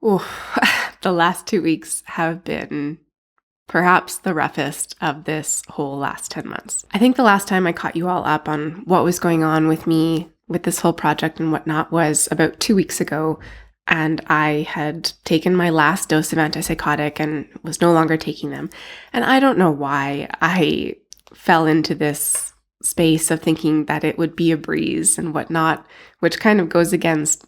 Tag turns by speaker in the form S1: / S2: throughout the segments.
S1: Ooh, the last 2 weeks have been perhaps the roughest of this whole last 10 months. I think the last time I caught you all up on what was going on with me with this whole project and whatnot was about 2 weeks ago. And I had taken my last dose of antipsychotic and was no longer taking them. And I don't know why I fell into this space of thinking that it would be a breeze and whatnot, which kind of goes against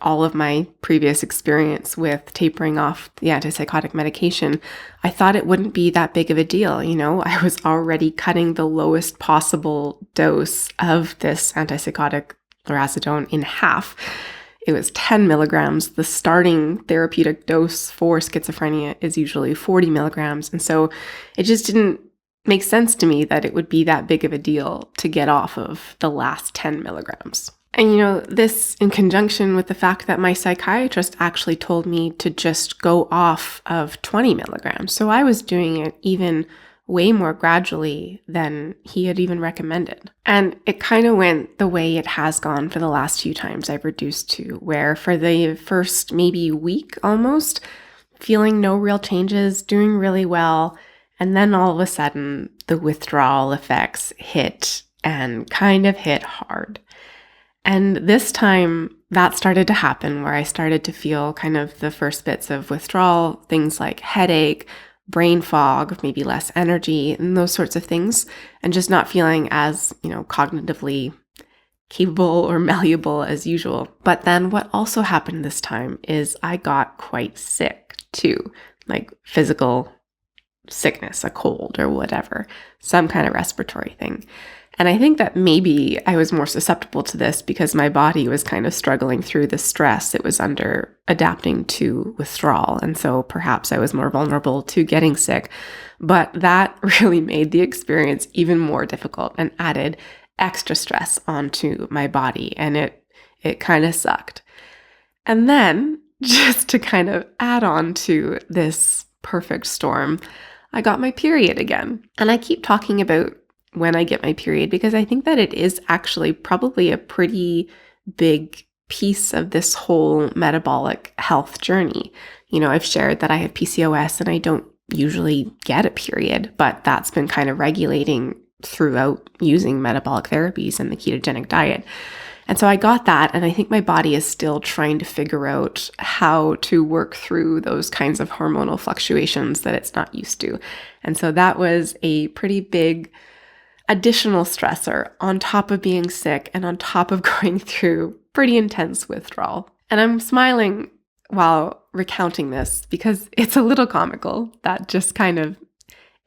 S1: all of my previous experience with tapering off the antipsychotic medication. I thought it wouldn't be that big of a deal. I was already cutting the lowest possible dose of this antipsychotic lurasidone in half. It was 10 milligrams. The starting therapeutic dose for schizophrenia is usually 40 milligrams. And so it just didn't make sense to me that it would be that big of a deal to get off of the last 10 milligrams. And this in conjunction with the fact that my psychiatrist actually told me to just go off of 20 milligrams. So I was doing it even way more gradually than he had even recommended. And it kind of went the way it has gone for the last few times I've reduced to, where for the first maybe week almost, feeling no real changes, doing really well. And then all of a sudden, the withdrawal effects hit and kind of hit hard. And this time that started to happen where I started to feel kind of the first bits of withdrawal, things like headache, brain fog, maybe less energy, and those sorts of things, and just not feeling as, cognitively capable or malleable as usual. But then what also happened this time is I got quite sick too, like physical sickness, a cold or whatever, some kind of respiratory thing. And I think that maybe I was more susceptible to this because my body was kind of struggling through the stress it was under adapting to withdrawal. And so perhaps I was more vulnerable to getting sick. But that really made the experience even more difficult and added extra stress onto my body. And it kind of sucked. And then just to kind of add on to this perfect storm, I got my period again. And I keep talking about when I get my period because I think that it is actually probably a pretty big piece of this whole metabolic health journey. I've shared that I have PCOS and I don't usually get a period, but that's been kind of regulating throughout using metabolic therapies and the ketogenic diet. And so I got that, and I think my body is still trying to figure out how to work through those kinds of hormonal fluctuations that it's not used to. And so that was a pretty big additional stressor on top of being sick and on top of going through pretty intense withdrawal. And I'm smiling while recounting this because it's a little comical that just kind of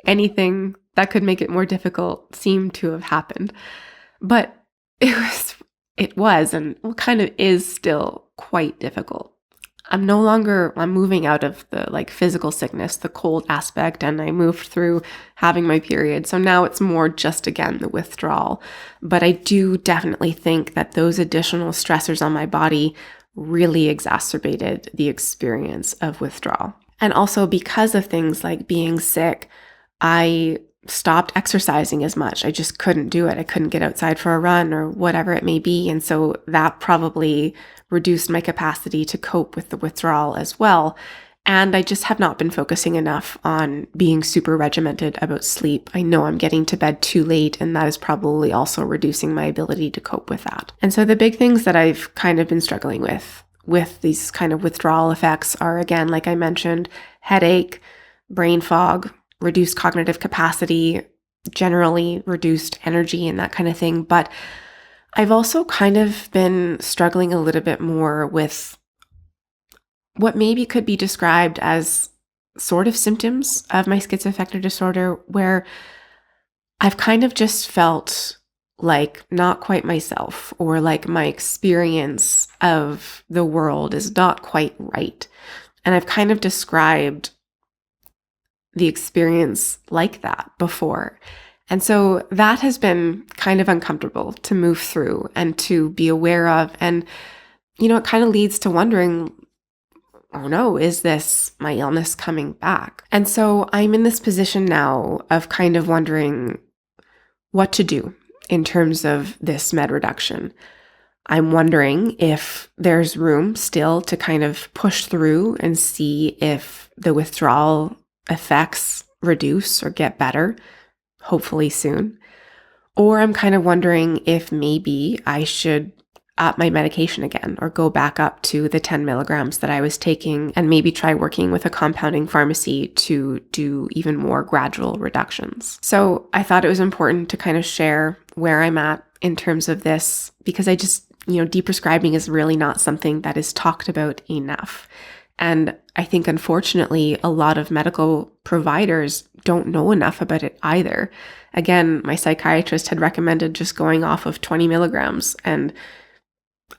S1: anything that could make it more difficult seemed to have happened. But it was and kind of is still quite difficult. I'm moving out of the physical sickness, the cold aspect, and I moved through having my period. So now it's more just, again, the withdrawal. But I do definitely think that those additional stressors on my body really exacerbated the experience of withdrawal. And also because of things like being sick, I stopped exercising as much. I just couldn't do it. I couldn't get outside for a run or whatever it may be. And so that probably reduced my capacity to cope with the withdrawal as well. And I just have not been focusing enough on being super regimented about sleep. I know I'm getting to bed too late, and that is probably also reducing my ability to cope with that. And so the big things that I've kind of been struggling with these kind of withdrawal effects are, again, like I mentioned, headache, brain fog, reduced cognitive capacity, generally reduced energy and that kind of thing. But I've also kind of been struggling a little bit more with what maybe could be described as sort of symptoms of my schizoaffective disorder, where I've kind of just felt like not quite myself, or like my experience of the world is not quite right. And I've kind of described the experience like that before. And so that has been kind of uncomfortable to move through and to be aware of. And, it kind of leads to wondering, oh no, is this my illness coming back? And so I'm in this position now of kind of wondering what to do in terms of this med reduction. I'm wondering if there's room still to kind of push through and see if the withdrawal effects reduce or get better, hopefully soon. Or I'm kind of wondering if maybe I should up my medication again or go back up to the 10 milligrams that I was taking and maybe try working with a compounding pharmacy to do even more gradual reductions. So I thought it was important to kind of share where I'm at in terms of this because I just, deprescribing is really not something that is talked about enough. And I think, unfortunately, a lot of medical providers don't know enough about it either. Again, my psychiatrist had recommended just going off of 20 milligrams, and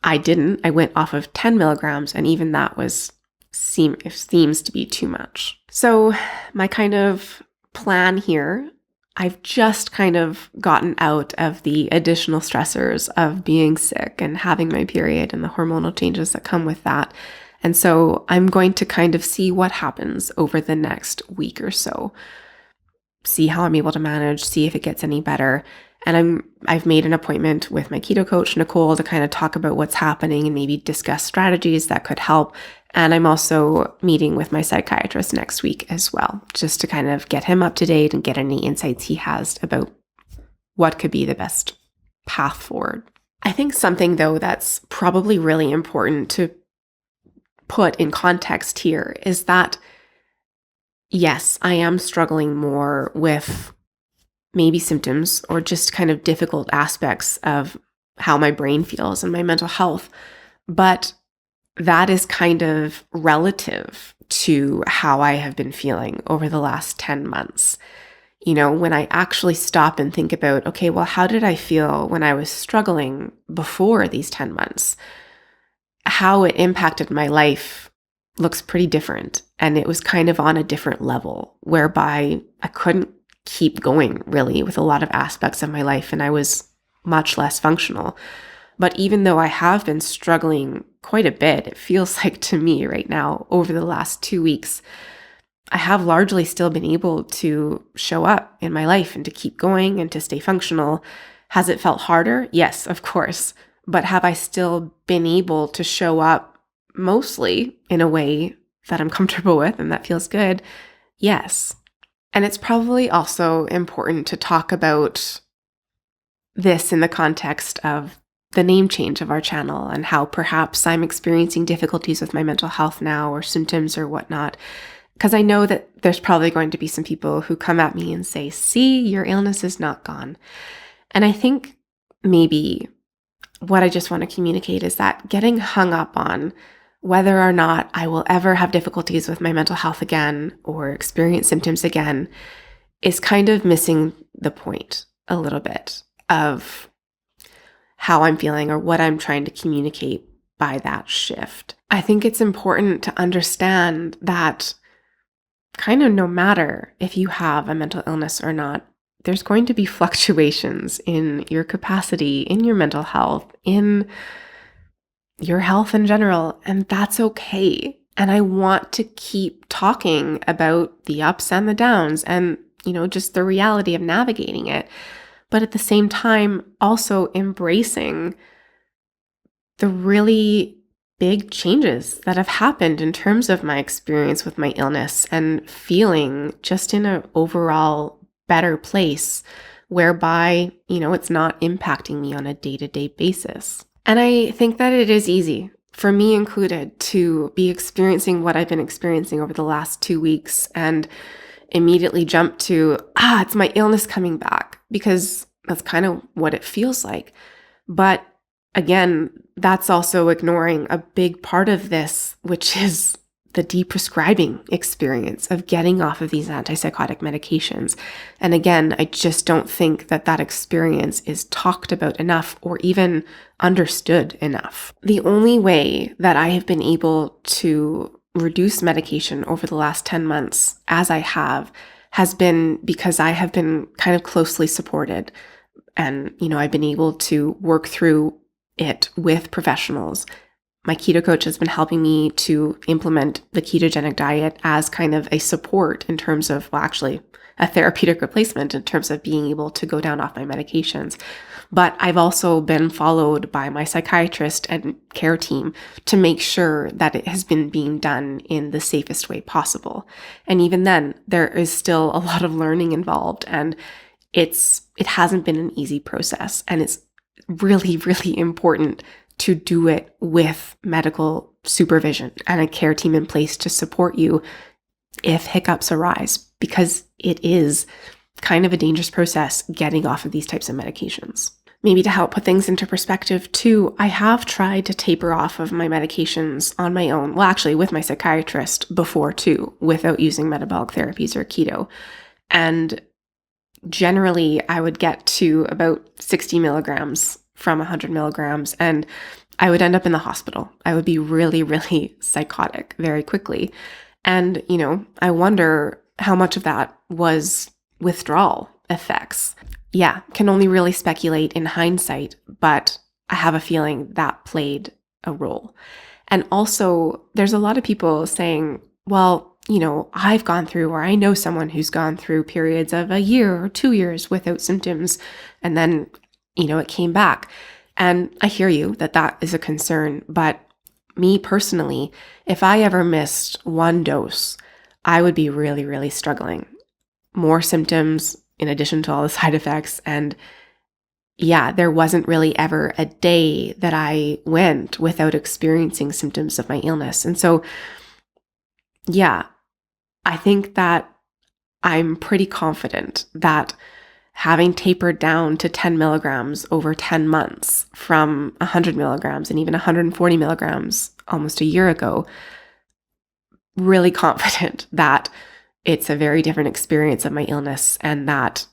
S1: I didn't. I went off of 10 milligrams, and even that seems to be too much. So my kind of plan here, I've just kind of gotten out of the additional stressors of being sick and having my period and the hormonal changes that come with that. And so I'm going to kind of see what happens over the next week or so, see how I'm able to manage, see if it gets any better. And I've made an appointment with my keto coach, Nicole, to kind of talk about what's happening and maybe discuss strategies that could help. And I'm also meeting with my psychiatrist next week as well, just to kind of get him up to date and get any insights he has about what could be the best path forward. I think something, though, that's probably really important to put in context here is that, yes, I am struggling more with maybe symptoms or just kind of difficult aspects of how my brain feels and my mental health. But that is kind of relative to how I have been feeling over the last 10 months. When I actually stop and think about, okay, well, how did I feel when I was struggling before these 10 months? How it impacted my life looks pretty different. And it was kind of on a different level whereby I couldn't keep going really with a lot of aspects of my life and I was much less functional. But even though I have been struggling quite a bit, it feels like to me right now over the last 2 weeks, I have largely still been able to show up in my life and to keep going and to stay functional. Has it felt harder? Yes, of course. But have I still been able to show up mostly in a way that I'm comfortable with and that feels good? Yes. And it's probably also important to talk about this in the context of the name change of our channel and how perhaps I'm experiencing difficulties with my mental health now or symptoms or whatnot. Because I know that there's probably going to be some people who come at me and say, see, your illness is not gone. And I think maybe what I just want to communicate is that getting hung up on whether or not I will ever have difficulties with my mental health again or experience symptoms again is kind of missing the point a little bit of how I'm feeling or what I'm trying to communicate by that shift. I think it's important to understand that kind of no matter if you have a mental illness or not, there's going to be fluctuations in your capacity, in your mental health, in your health in general, and that's okay. And I want to keep talking about the ups and the downs and, just the reality of navigating it. But at the same time, also embracing the really big changes that have happened in terms of my experience with my illness and feeling just in an overall better place whereby, it's not impacting me on a day-to-day basis. And I think that it is easy, for me included, to be experiencing what I've been experiencing over the last 2 weeks and immediately jump to, it's my illness coming back, because that's kind of what it feels like. But again, that's also ignoring a big part of this, which is the deprescribing experience of getting off of these antipsychotic medications. And again, I just don't think that experience is talked about enough or even understood enough. The only way that I have been able to reduce medication over the last 10 months, as I have, has been because I have been kind of closely supported. And, I've been able to work through it with professionals. My keto coach has been helping me to implement the ketogenic diet as kind of a support in terms of, a therapeutic replacement in terms of being able to go down off my medications. But I've also been followed by my psychiatrist and care team to make sure that it has been being done in the safest way possible. And even then, there is still a lot of learning involved, and it hasn't been an easy process. And it's really, really important to do it with medical supervision and a care team in place to support you if hiccups arise, because it is kind of a dangerous process getting off of these types of medications. Maybe to help put things into perspective too, I have tried to taper off of my medications on my own. Well, actually with my psychiatrist before too, without using metabolic therapies or keto. And generally I would get to about 60 milligrams from 100 milligrams, and I would end up in the hospital. I would be really, really psychotic very quickly. And, I wonder how much of that was withdrawal effects. Yeah, can only really speculate in hindsight, but I have a feeling that played a role. And also, there's a lot of people saying, well, I've gone through, or I know someone who's gone through periods of a year or 2 years without symptoms, and then, it came back. And I hear you that is a concern, but me personally, if I ever missed one dose, I would be really, really struggling. More symptoms in addition to all the side effects. And yeah, there wasn't really ever a day that I went without experiencing symptoms of my illness. And so, yeah, I think that I'm pretty confident that having tapered down to 10 milligrams over 10 months from 100 milligrams and even 140 milligrams almost a year ago, really confident that it's a very different experience of my illness and that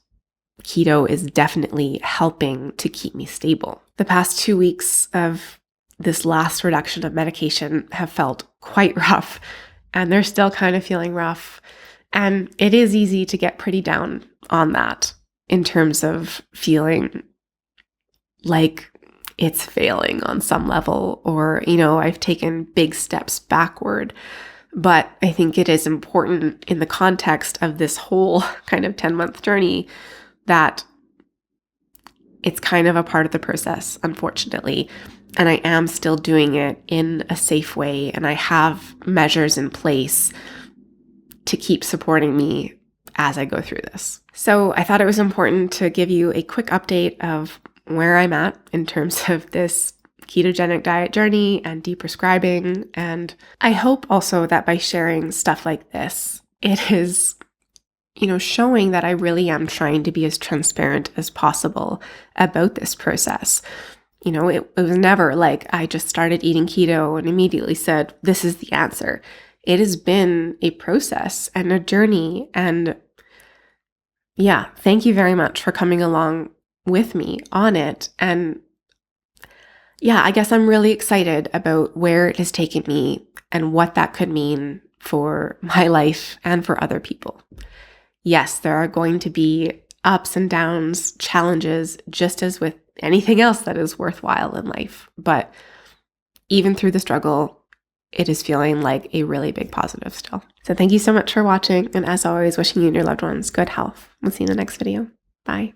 S1: keto is definitely helping to keep me stable. The past 2 weeks of this last reduction of medication have felt quite rough, and they're still kind of feeling rough. And it is easy to get pretty down on that in terms of feeling like it's failing on some level, or, I've taken big steps backward. But I think it is important in the context of this whole kind of 10-month journey that it's kind of a part of the process, unfortunately. And I am still doing it in a safe way. And I have measures in place to keep supporting me as I go through this. So I thought it was important to give you a quick update of where I'm at in terms of this ketogenic diet journey and deprescribing. And I hope also that by sharing stuff like this, it is, showing that I really am trying to be as transparent as possible about this process. It was never like I just started eating keto and immediately said, this is the answer. It has been a process and a journey. And yeah, thank you very much for coming along with me on it. And yeah, I guess I'm really excited about where it has taken me and what that could mean for my life and for other people. Yes, there are going to be ups and downs, challenges, just as with anything else that is worthwhile in life. But even through the struggle, it is feeling like a really big positive still. So thank you so much for watching. And as always, wishing you and your loved ones good health. We'll see you in the next video. Bye.